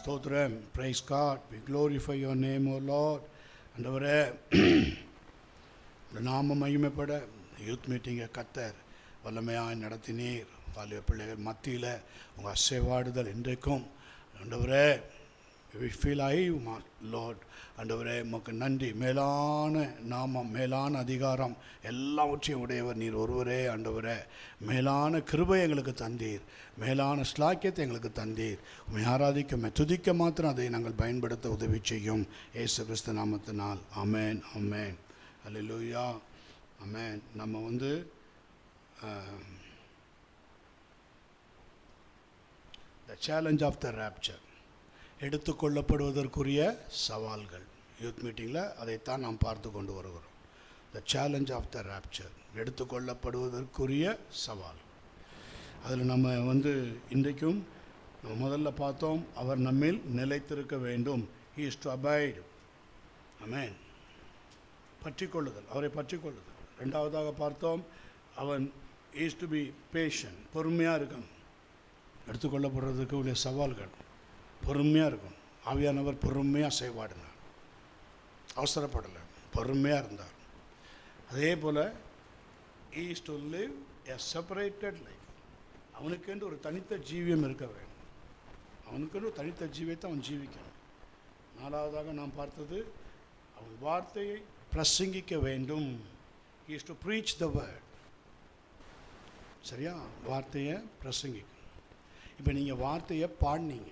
ஸ்தோத்திரம். Praise God. We glorify your name O Lord. ஆண்டவரே, இந்த நாம மகிமைப்பட யூத் மீட்டிங்கை கர்த்தர் வல்லமையாக நடத்தினீர். வாலிப பிள்ளைகள் மத்தியில் உங்கள் அசைவாடுதல் இன்றைக்கும் ஆண்டவரே we feel I Lord. ஆண்டவரே உமக்கு நன்றி. மேலான நாமம், மேலான அதிகாரம் எல்லாவற்றையும் உடையவர் நீர் ஒருவரே. ஆண்டவரே, மேலான கிருபை எங்களுக்கு தந்தீர், மேலான ஸ்லாக்கியத்தை எங்களுக்கு தந்தீர். உம்மை ஆராதிக்க துதிக்க மாத்திரம் அதை நாங்கள் பயன்படுத்த உதவி செய்யும். இயேசு கிறிஸ்து நாமத்தினால். ஆமென், ஆமென், அல்லேலூயா, ஆமென். நம்ம the challenge of the rapture, எடுத்துக்கொள்ளப்படுவதற்குரிய சவால்கள். யூத் மீட்டிங்கில் அதைத்தான் நாம் பார்த்து கொண்டு வருகிறோம். The challenge of the rapture, எடுத்துக்கொள்ளப்படுவதற்குரிய சவால். அதில் நம்ம இன்றைக்கும் நம்ம முதல்ல பார்த்தோம், அவர் நம்மில் நிலைத்திருக்க வேண்டும். He is to abide. Amen. பற்றிக்கொள்ளுதல், அவரை பற்றிக்கொள்ளுதல். ரெண்டாவதாக பார்த்தோம், அவன் இஸ் டு பி பேஷண்ட், பொறுமையாக இருக்கணும். எடுத்துக்கொள்ளப்படுறதுக்கு உள்ள சவால்கள், பொறுமையாக இருக்கும். ஆவியானவர் பொறுமையாக செய்வாடினார், அவசரப்படலை, பொறுமையாக இருந்தார். அதே போல் is to live a separated life. அவனுக்கென்று ஒரு தனித்த ஜீவியம் இருக்க வேண்டும். அவனுக்கென்று ஒரு தனித்த ஜீவியத்தை அவன் ஜீவிக்கணும். நாலாவதாக நாம் பார்த்தது, அவன் வார்த்தையை பிரசங்கிக்க வேண்டும். Is to preach the word. சரியா? வார்த்தையை பிரசங்கிக்கணும். இப்போ நீங்கள் வார்த்தையை பாடினீங்க,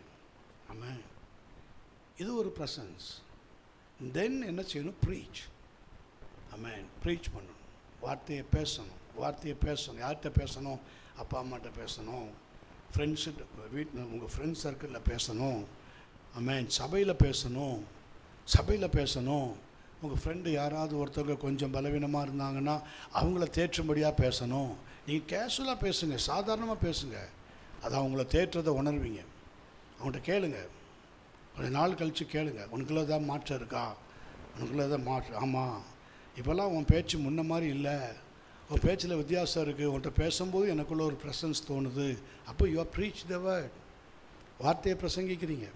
ஆமாம், இது ஒரு ப்ரெசன்ஸ். தென் என்ன செய்யணும்? ப்ரீச். ஆமாம், ப்ரீச் பண்ணணும். வார்த்தையை பேசணும். வார்த்தையை பேசணும். யார்கிட்ட பேசணும்? அப்பா அம்மாட்ட பேசணும், ஃப்ரெண்ட்ஸுட்டு, வீட்டில் உங்கள் ஃப்ரெண்ட்ஸ் சர்க்கிளில் பேசணும். ஆமாம், சபையில் பேசணும். சபையில் பேசணும். உங்கள் ஃப்ரெண்டு யாராவது ஒருத்தவங்க கொஞ்சம் பலவீனமாக இருந்தாங்கன்னா அவங்கள தேற்றும்படியாக பேசணும். நீங்கள் கேஷுவலாக பேசுங்க, சாதாரணமாக பேசுங்க. அதை அவங்கள தேற்றுறதை உணர்வீங்க. அவங்கள்ட்ட கேளுங்க, கொஞ்சம் நாள் கழித்து கேளுங்க, உனக்குள்ள ஏதாவது மாற்றம் இருக்கா, உனக்குள்ள ஏதாவது மாற்றம். ஆமாம், இப்போல்லாம் உன் பேச்சு முன்ன மாதிரி இல்லை, உன் பேச்சில் வித்தியாசம் இருக்குது, உன்கிட்ட பேசும்போது எனக்குள்ள ஒரு ப்ரெசன்ஸ் தோணுது. அப்போ you are preach the word. வார்த்தையை பிரசங்கிக்கிறீங்க.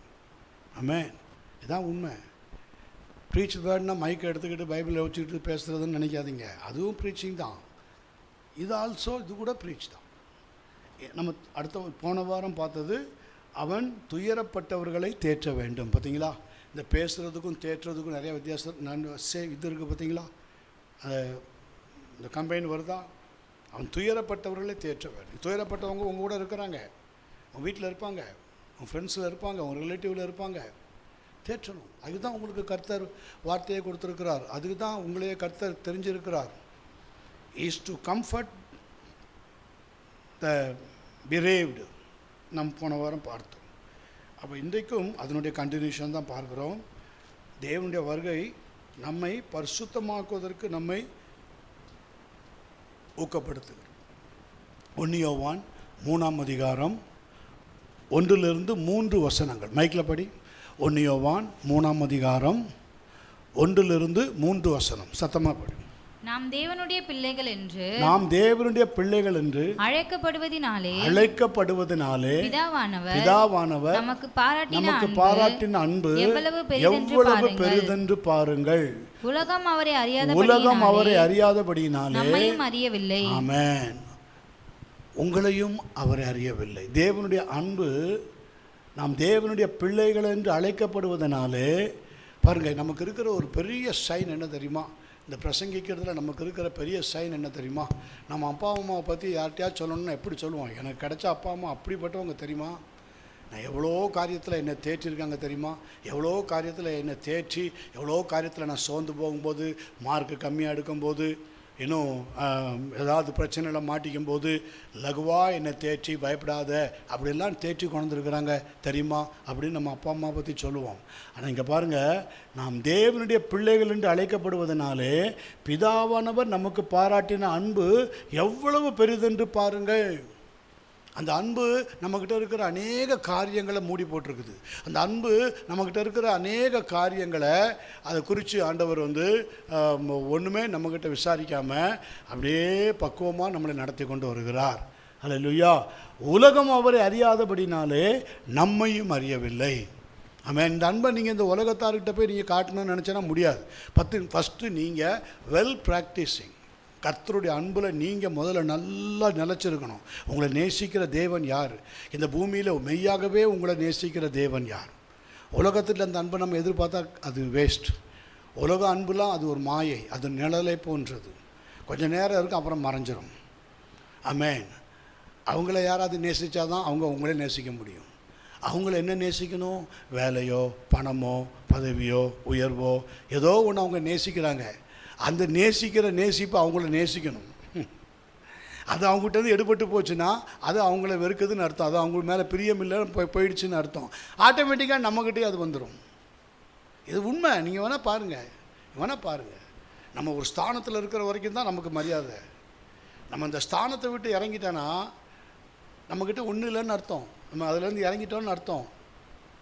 ஆமென், இதுதான் உண்மை. ப்ரீச் வேர்ட்னா மைக்கை எடுத்துக்கிட்டு பைபிளை வச்சுக்கிட்டு பேசுகிறதுன்னு நினைக்காதீங்க. அதுவும் ப்ரீச்சிங் தான். இது ஆல்சோ, இது கூட ப்ரீச் தான். நம்ம போன வாரம் பார்த்தது, அவன் துயரப்பட்டவர்களை தேற்ற வேண்டும். பார்த்தீங்களா? இந்த பேசுகிறதுக்கும் தேற்றுறதுக்கும் நிறைய வித்தியாசம் இது இருக்குது. பார்த்தீங்களா? இந்த கம்பைன் வருதா? அவன் துயரப்பட்டவர்களை தேற்ற வேண்டும். துயரப்பட்டவங்க உங்கள் கூட இருக்கிறாங்க, உங்கள் வீட்டில் இருப்பாங்க, உங்கள் ஃப்ரெண்ட்ஸில் இருப்பாங்க, உங்கள் ரிலேட்டிவில் இருப்பாங்க. தேற்றணும். அதுதான் உங்களுக்கு கர்த்தர் வார்த்தையை கொடுத்துருக்கிறார். அதுக்கு தான் உங்களையே கர்த்தர் தெரிஞ்சிருக்கிறார். இஸ் டு கம்ஃபர்ட் த பிரேவ்டு. நம்ம போன வாரம் பார்த்தோம். அப்போ இன்றைக்கும் அதனுடைய கண்டினியூஷன் தான் பார்க்குறோம். தேவனுடைய வருகை நம்மை பரிசுத்தமாக்குவதற்கு நம்மை ஊக்கப்படுத்துகிறது. 1 யோவான் 3ஆம் அதிகாரம் 1-3 மைக்கில் படி. 1 யோவான் 3ஆம் அதிகாரம் 1-3 சத்தமாக படி. நாம் தேவனுடைய பிள்ளைகள் என்று அழைக்கப்படுவதினாலே பிதாவானவர் நமக்கு பாராட்டின அன்பு எவ்வளவு பெரிதென்று பாருங்கள். உலகம் அவரை அறியாதபடியினாலே நம்மையும் அறியவில்லை. ஆமென். உங்களையும் அவரை அறியவில்லை. தேவனுடைய அன்பு, நாம் தேவனுடைய பிள்ளைகள் என்று அழைக்கப்படுவதனாலே பாருங்கள், நமக்கு இருக்கிற ஒரு பெரிய சைன் என்ன தெரியுமா? இந்த பிரசங்கிக்கிறதுல நமக்கு இருக்கிற பெரிய சைன் என்ன தெரியுமா? நம்ம அப்பா அம்மாவை பற்றி யார்கிட்டயாவது சொல்லணும்னா எப்படி சொல்லுவோம்? எனக்கு கிடைச்ச அப்பா அம்மா அப்படிப்பட்டவங்க தெரியுமா? நான் எவ்வளோ காரியத்தில் என்னை தேற்றிருக்காங்க தெரியுமா? எவ்வளோ காரியத்தில் என்னை தேற்றி, எவ்வளோ காரியத்தில் நான் சோர்ந்து போகும்போது, மார்க்கு கம்மியாக எடுக்கும்போது, இன்னும் ஏதாவது பிரச்சனையில் மாட்டிக்கும் போது லகுவாக என்னை தேற்றி, பயப்படாத அப்படிலாம் தேற்றி கொண்டு வந்துருக்குறாங்க தெரியுமா அப்படின்னு நம்ம அப்பா அம்மா பற்றி சொல்லுவோம். ஆனால் இங்கே பாருங்கள், நாம் தேவனுடைய பிள்ளைகள் என்று அழைக்கப்படுவதனாலே பிதாவானவர் நமக்கு பாராட்டின அன்பு எவ்வளவு பெரிதென்று பாருங்கள். அந்த அன்பு நம்மக்கிட்ட இருக்கிற அநேக காரியங்களை மூடி போட்டிருக்குது. அந்த அன்பு நம்மக்கிட்ட இருக்கிற அநேக காரியங்களை அதை குறித்து ஆண்டவர் ஒன்றுமே நம்மக்கிட்ட விசாரிக்காமல் அப்படியே பக்குவமாக நம்மளை நடத்தி கொண்டு வருகிறார். அல்லேலூயா. உலகம் அவரை அறியாதபடினாலே நம்மையும் அறியவில்லை. ஆமென். இந்த அன்பை நீங்கள் இந்த உலகத்தார்கிட்ட போய் நீங்கள் காட்டணும்னு நினச்சேன்னா முடியாது. ஃபஸ்ட்டு நீங்கள் வெல் ப்ராக்டிஸிங் கர்த்தருடைய அன்பில் நீங்கள் முதல்ல நல்லா நிலச்சிருக்கணும். உங்களை நேசிக்கிற தேவன் யார்? இந்த பூமியில் மெய்யாகவே உங்களை நேசிக்கிற தேவன் யார்? உலகத்தில் அந்த அன்பை நம்ம எதிர்பார்த்தா அது வேஸ்ட். உலக அன்புலாம் அது ஒரு மாயை, அது நிழலை போன்றது. கொஞ்சம் நேரம் இருக்கும், அப்புறம் மறைஞ்சிரும். ஆமென். அவங்கள யாராவது நேசித்தா தான் அவங்க அவங்களே நேசிக்க முடியும். அவங்கள என்ன நேசிக்கணும்? வேலையோ பணமோ பதவியோ உயர்வோ ஏதோ ஒன்று அவங்க நேசிக்கிறாங்க. அந்த நேசிக்கிற நேசிப்பு அவங்கள நேசிக்கணும். அது அவங்ககிட்ட எடுபட்டு போச்சுன்னா அது அவங்கள வெறுக்குதுன்னு அர்த்தம். அது அவங்க மேலே பிரியமில்லை போயிடுச்சுன்னு அர்த்தம். ஆட்டோமேட்டிக்காக நம்மக்கிட்டே அது வந்துடும். இது உண்மை. நீங்கள் வேணால் பாருங்கள். நம்ம ஒரு ஸ்தானத்தில் இருக்கிற வரைக்கும் தான் நமக்கு மரியாதை. நம்ம அந்த ஸ்தானத்தை விட்டு இறங்கிட்டோன்னா நம்மக்கிட்ட ஒன்றும் இல்லைன்னு அர்த்தம். நம்ம அதுலேருந்து இறங்கிட்டோன்னு அர்த்தம்.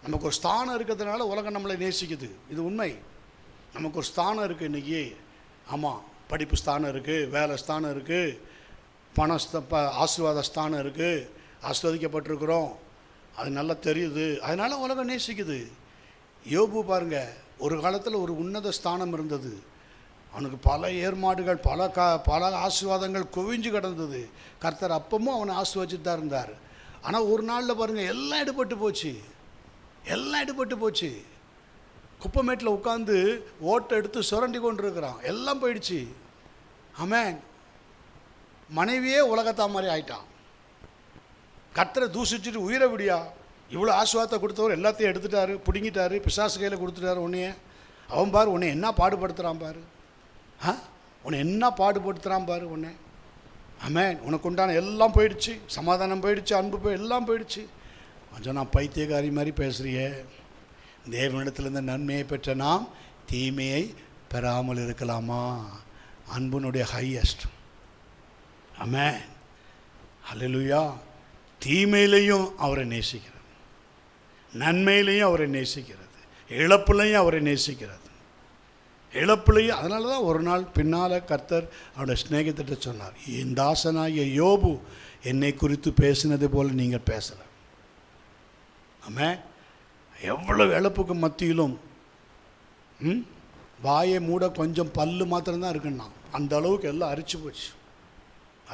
நமக்கு ஒரு ஸ்தானம் இருக்கிறதுனால உலகம் நம்மளை நேசிக்குது. இது உண்மை. நமக்கு ஒரு ஸ்தானம் இருக்குது இன்றைக்கி. ஆமாம், படிப்பு ஸ்தானம் இருக்குது, வேலை ஸ்தானம் இருக்குது, ஆசீர்வாத ஸ்தானம் இருக்குது, ஆஸ்வதிக்கப்பட்டிருக்கிறோம். அது நல்லா தெரியுது. அதனால் உலகம் நேசிக்குது. யோபு பாருங்கள், ஒரு காலத்தில் ஒரு உன்னத ஸ்தானம் இருந்தது. அவனுக்கு பல ஏர்மாடுகள், பல ஆசீர்வாதங்கள் குவிஞ்சு கிடந்தது. கர்த்தர் அப்பமும் அவனை ஆசீர்வதிச்சுட்டு தான் இருந்தார். ஆனால் ஒரு நாளில் பாருங்கள், எல்லாம் எடுபட்டு போச்சு. குப்பமேட்டில் உட்காந்து ஓட்டை எடுத்து சுரண்டி கொண்டு இருக்கிறான். எல்லாம் போயிடுச்சு. ஆமென். மனைவியே உலகத்தா மாதிரி ஆயிட்டான். கர்த்தரை தூசிச்சுட்டு உயிரை விடியா. இவ்வளோ ஆசீர்வாதத்தை கொடுத்தவர் எல்லாத்தையும் எடுத்துட்டாரு, பிடுங்கிட்டாரு, பிசாசு கையில் கொடுத்துட்டாரு. உன்னைய அவன் பாரு, உன்னை என்ன பாடுபடுத்துகிறான் பாரு. உன்னை என்ன பாடுபடுத்துகிறான் பாரு உன்னை. ஆமென். உனக்கு உண்டான எல்லாம் போயிடுச்சு, சமாதானம் போயிடுச்சு, அன்பு எல்லாம் போயிடுச்சு. கொஞ்சம் நான் பைத்தியக்காரி மாதிரி பேசுகிறியே. தேவனிடத்திலிருந்து நன்மையை பெற்ற நாம் தீமையை பெறாமல் இருக்கலாமா? அன்புனுடைய ஹையஸ்ட். ஆமென். ஹல்லேலூயா. தீமையிலையும் அவரை நேசிக்கிறது, நன்மையிலையும் அவரை நேசிக்கிறது, இழப்புலையும் அவரை நேசிக்கிறது. இழப்புலையும். அதனால தான் ஒரு நாள் பின்னால் கர்த்தர் அவருடைய ஸ்நேகத்திட்ட சொன்னார், என் தாசனாகிய யோபு என்னை குறித்து பேசினது போல் நீங்கள் பேசலை. ஆமென். எவ்வளவு இழப்புக்கு மத்தியிலும் வாயை மூட கொஞ்சம் பல்லு மாத்திரம்தான் இருக்குன்னா அந்த அளவுக்கு எல்லாம்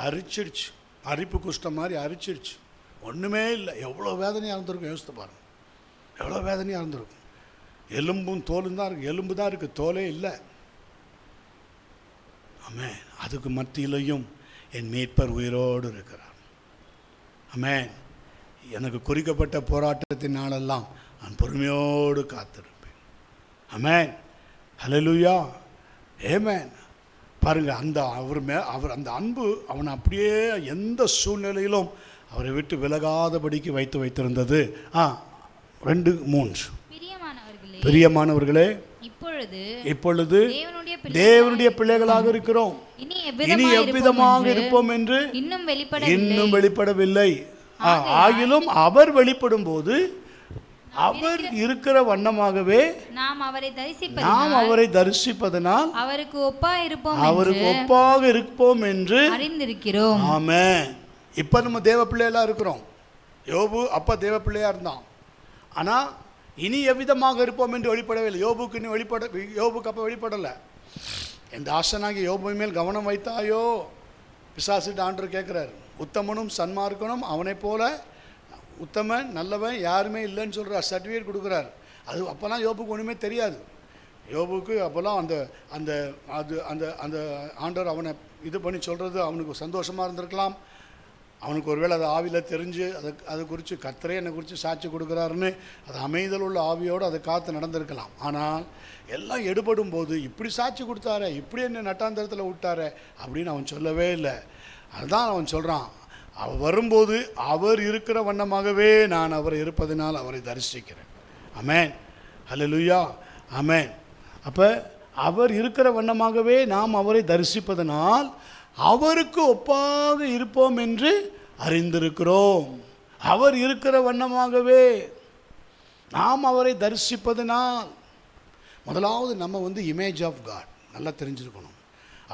அரிச்சிடுச்சு. அரிப்பு குஷ்டம் மாதிரி அரிச்சிடுச்சு. ஒன்றுமே இல்லை. எவ்வளோ வேதனையாக இருந்திருக்கும் யோசித்து பாருங்கள். எவ்வளோ வேதனையாக இருந்திருக்கும். எலும்பும் தோலும் தான் இருக்குது. எலும்பு தான் இருக்குது, தோலே இல்லை. ஆமென். அதுக்கு மத்தியிலையும் என் மீட்பர் உயிரோடு இருக்கிறார். ஆமென். எனக்கு குறிக்கப்பட்ட போராட்டத்தின் நாளெல்லாம் நான் பொறுமையோடு காத்திருப்பேன். ஆமென். ஹல்லேலூயா. ஆமென். பாருங்கள், அவர் அந்த அன்பு அவனை அப்படியே எந்த சூழ்நிலையிலும் அவரை விட்டு விலகாதபடிக்கு வைத்திருந்தது. 2-3. பிரியமானவர்களே, இப்பொழுது தேவனுடைய பிள்ளைகளாக இருக்கிறோம். இனி எவ்விதமாக இருப்போம் என்று இன்னும் வெளிப்படவில்லை. ஆகிலும் அவர் வெளிப்படும் போது அவர் இருக்கிற வண்ணமாகவே நாம் அவரை தரிசிப்பதனால் அவருக்கு ஒப்பாக இருப்போம் என்று அறிந்திருக்கிறோம். ஆமென். இப்போ நம்ம தேவ பிள்ளைகளா இருக்கிறோம். யோபு அப்பா தேவ பிள்ளையா இருந்தான். ஆனால் இனி எவ்விதமாக இருப்போம் என்று வெளிப்படவே இல்லை. யோபுக்கு அப்போ வெளிப்படலை. எந்த ஆசனாகி யோபு மேல் கவனம் வைத்தாயோ? பிசாசிட்டு ஆண்டவர் கேட்குறாரு. உத்தமனும் சன்மார்க்கனும் அவனை போல உத்தமன் நல்லவன் யாருமே இல்லைன்னு சொல்கிறார். சர்டிஃபிகேட் கொடுக்குறார். அது அப்போல்லாம் யோபுக்கு ஒன்றுமே தெரியாது. யோபுக்கு அப்போல்லாம் அந்த அந்த அது அந்த அந்த ஆண்டவர் அவனை இது பண்ணி சொல்கிறது அவனுக்கு சந்தோஷமாக இருந்திருக்கலாம். அவனுக்கு ஒருவேளை அது ஆவியில் தெரிஞ்சு அதை குறித்து கர்த்தரே என்னை குறித்து சாட்சி கொடுக்குறாருன்னு அது அமைதல் உள்ள ஆவியோடு அதை காத்து நடந்திருக்கலாம். ஆனால் எல்லாம் எடுபடும் போது இப்படி சாட்சி கொடுத்தாரே, இப்படி என்ன நட்டாந்தரத்தில் விட்டாரே அப்படின்னு அவன் சொல்லவே இல்லை. அதுதான் அவன் சொல்கிறான், அவர் வரும்போது அவர் இருக்கிற வண்ணமாகவே நான் அவரை இருப்பதனால் அவரை தரிசிக்கிறேன். ஆமென். ஹல்லேலூயா. ஆமென். அப்போ அவர் இருக்கிற வண்ணமாகவே நாம் அவரை தரிசிப்பதனால் அவருக்கு ஒப்பாக இருப்போம் என்று அறிந்திருக்கிறோம். அவர் இருக்கிற வண்ணமாகவே நாம் அவரை தரிசிப்பதனால் முதலாவது நம்ம இமேஜ் ஆஃப் காட் நல்லா தெரிஞ்சிருக்கணும்.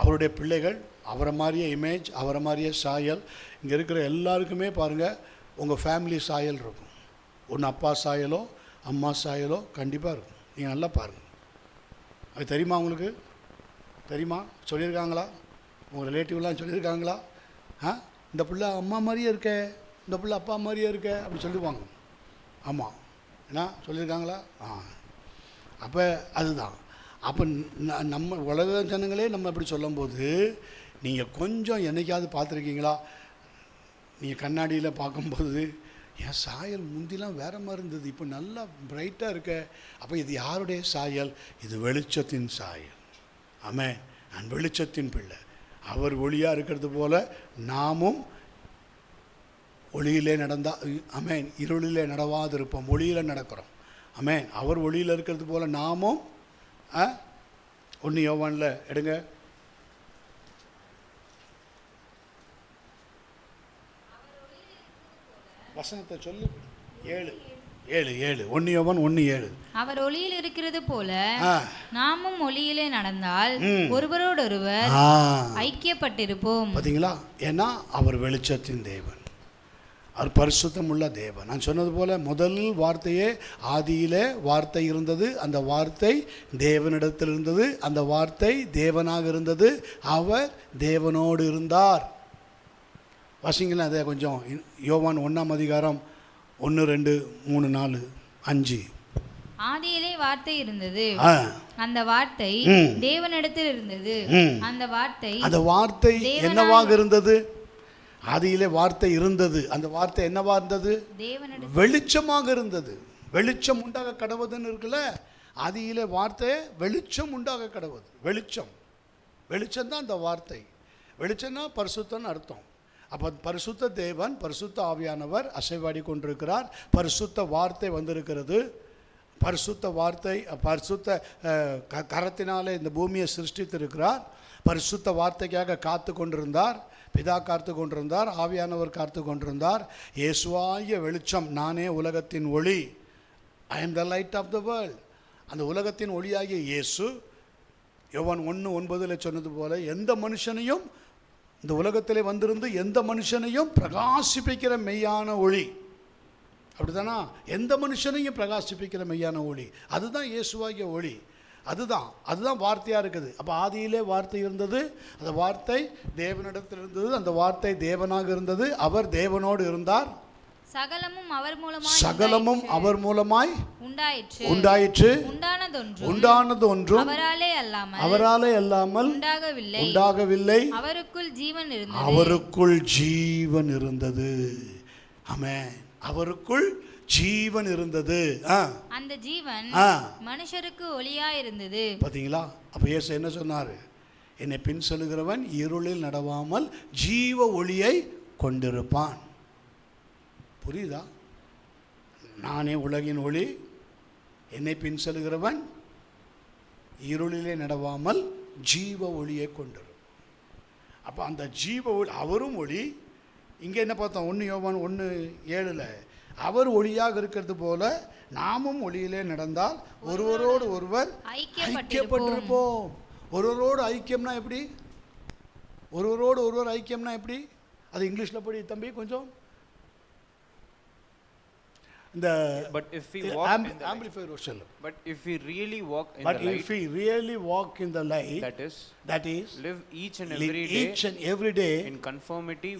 அவருடைய பிள்ளைகள் அவரை மாதிரியே இமேஜ், அவரை மாதிரியே சாயல். இங்கே இருக்கிற எல்லாருக்குமே பாருங்கள், உங்கள் ஃபேமிலி சாயல் இருக்கும். ஒன்று அப்பா சாயலோ அம்மா சாயலோ கண்டிப்பாக இருக்கும். நீங்கள் நல்லா பாருங்கள். அது தெரியுமா உங்களுக்கு? தெரியுமா? சொல்லியிருக்காங்களா? உங்கள் ரிலேட்டிவ்லாம் சொல்லியிருக்காங்களா? இந்த பிள்ளை அம்மா மாதிரியே இருக்க, இந்த பிள்ளை அப்பா மாதிரியே இருக்க அப்படின்னு சொல்லுவாங்க. ஆமாம், ஏன்னா சொல்லியிருக்காங்களா? அப்போ அதுதான். அப்போ நம்ம உலக ஜனங்களே நம்ம அப்படி சொல்லும்போது, நீங்கள் கொஞ்சம் என்னைக்காவது பார்த்துருக்கீங்களா? நீங்கள் கண்ணாடியில் பார்க்கும்போது, என் சாயல் முந்திலாம் வேறு மாதிரி இருந்தது, இப்போ நல்லா பிரைட்டாக இருக்க. அப்போ இது யாருடைய சாயல்? இது வெளிச்சத்தின் சாயல். ஆமென். நான் வெளிச்சத்தின் பிள்ளை. அவர் ஒளியாக இருக்கிறது போல நாமும் ஒளியிலே நடந்தால், ஆமென், இருளிலே நடவாதிருப்போம், ஒளியில் நடக்கிறோம். ஆமென். அவர் ஒளியில் இருக்கிறது போல நாமும் 1 யோவானில் எடுங்க, வசனத்தை சொல்லு. 7 1 யோவான் 1:7. அவர் ஒளியில் இருக்கிறது போல நாமும் ஒளியிலே நடந்தால் ஒருவரோடொருவர் ஐக்கியப்பட்டிருப்போம். பார்த்தீங்களா? ஏன்னா அவர் வெளிச்சத்தின் தேவன், அவர் பரிசுத்தம் உள்ள தேவன். நான் சொன்னது போல முதல் வார்த்தையே ஆதியிலே வார்த்தை இருந்தது, அந்த வார்த்தை தேவனிடத்தில் இருந்தது, அந்த வார்த்தை தேவனாக இருந்தது, அவர் தேவனோடு இருந்தார். வாசிங்களா அதை கொஞ்சம். யோவான் 1ஆம் அதிகாரம் 1, 2, 3, 4, 5. ஆதியிலே வார்த்தை இருந்தது, அந்த வார்த்தை தேவனிடத்தில் இருந்தது, அந்த வார்த்தை என்னவாக இருந்தது? ஆதியிலே வார்த்தை இருந்தது, அந்த வார்த்தை என்னவா இருந்தது? வெளிச்சமாக இருந்தது. வெளிச்சம் உண்டாக கடவுதுன்னு இருக்குல்ல, ஆதியிலே வார்த்தை வெளிச்சம் உண்டாக கடவுது. வெளிச்சம் தான் அந்த வார்த்தை. வெளிச்சம்னா பரிசுத்தம்னு அர்த்தம். அப்போ பரிசுத்த தேவன், பரிசுத்த ஆவியானவர் அசைவாடி கொண்டிருக்கிறார். பரிசுத்த வார்த்தை வந்திருக்கிறது. பரிசுத்த வார்த்தை பரிசுத்த கரத்தினாலே இந்த பூமியை சிருஷ்டித்திருக்கிறார். பரிசுத்த வார்த்தைக்காக காத்து கொண்டிருந்தார். பிதா காத்து கொண்டிருந்தார், ஆவியானவர் காத்து கொண்டிருந்தார். இயேசுவாகிய வெளிச்சம், நானே உலகத்தின் ஒளி, I am the light of the world. அந்த உலகத்தின் ஒளியாகிய இயேசு யோவான் 1:9 சொன்னது போல எந்த மனுஷனையும், இந்த உலகத்திலே வந்திருந்து எந்த மனுஷனையும் பிரகாசிப்பிக்கிற மெய்யான ஒளி. அப்படிதானா? எந்த மனுஷனையும் பிரகாசிப்பிக்கிற மெய்யான ஒளி, அதுதான் இயேசுவாகிய ஒளி. அதுதான் வார்த்தையாக இருக்குது. அப்போ ஆதியிலே வார்த்தை இருந்தது, அந்த வார்த்தை தேவனிடத்தில் இருந்தது, அந்த வார்த்தை தேவனாக இருந்தது, அவர் தேவனோடு இருந்தார். சகலமும் அவர் மூலமாய் உண்டாயிற்று. உண்டானது ஒன்றும் அவராலே அல்லாமல் உண்டாகவில்லை. அவருக்குள் ஜீவன் இருந்தது. ஆமென். அவருக்குள் ஜீவன் இருந்தது. அந்த ஜீவன் மனுஷருக்கு ஒளியா இருந்தது. பாத்தீங்களா? அப்ப இயேசு என்ன சொன்னாரு? என்னை பின் செல்கிறவன் இருளில் நடவாமல் ஜீவ ஒளியை கொண்டிருப்பான். புரியுதா? நானே உலகின் ஒளி, என்னை பின் செல்கிறவன் இருளிலே நடவாமல் ஜீவ ஒளியை கொண்டிருப்பான். அப்போ அந்த ஜீவ ஒளி, அவரும் ஒளி. இங்கே என்ன பார்த்தோம்? 1 யோவான் 1:7 அவர் ஒளியாக இருக்கிறது போல நாமும் ஒளியிலே நடந்தால் ஒருவரோடு ஒருவர் ஐக்கியப்பட்டிருப்போம். ஒருவரோடு ஐக்கியம்னா எப்படி? ஒருவரோடு ஒருவர் ஐக்கியம்னா எப்படி? அது இங்கிலீஷில் படி தம்பி கொஞ்சம். But if we walk in the light, but if we really walk in the light, if we really walk in the light, that is live each and every day in conformity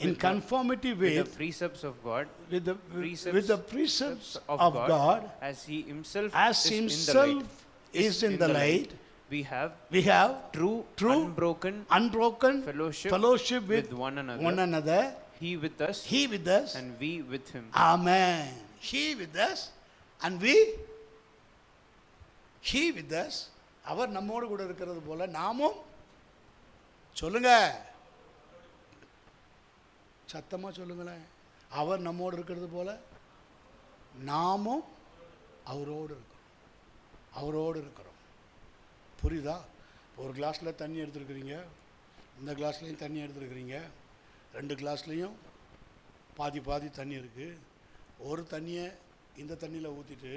with the precepts of God, with the precepts of God, as he himself is in the light, we have true unbroken fellowship with one another, he with us and we with him. Amen. He with us and he with us. அவர் நம்மோடு கூட இருக்கிறது போல நாமும், சொல்லுங்க சத்தமா சொல்லுங்களேன், அவர் நம்மோடு இருக்கிறது போல நாமும் அவரோடு இருக்கிறோம். புரியுதா? ஒரு கிளாஸில் தண்ணி எடுத்துருக்கிறீங்க, இந்த கிளாஸ்லேயும் தண்ணி எடுத்துருக்கிறீங்க, 2 கிளாஸ்லேயும் பாதி தண்ணி இருக்குது. ஒரு தண்ணியை இந்த தண்ணியில் ஊற்றிட்டு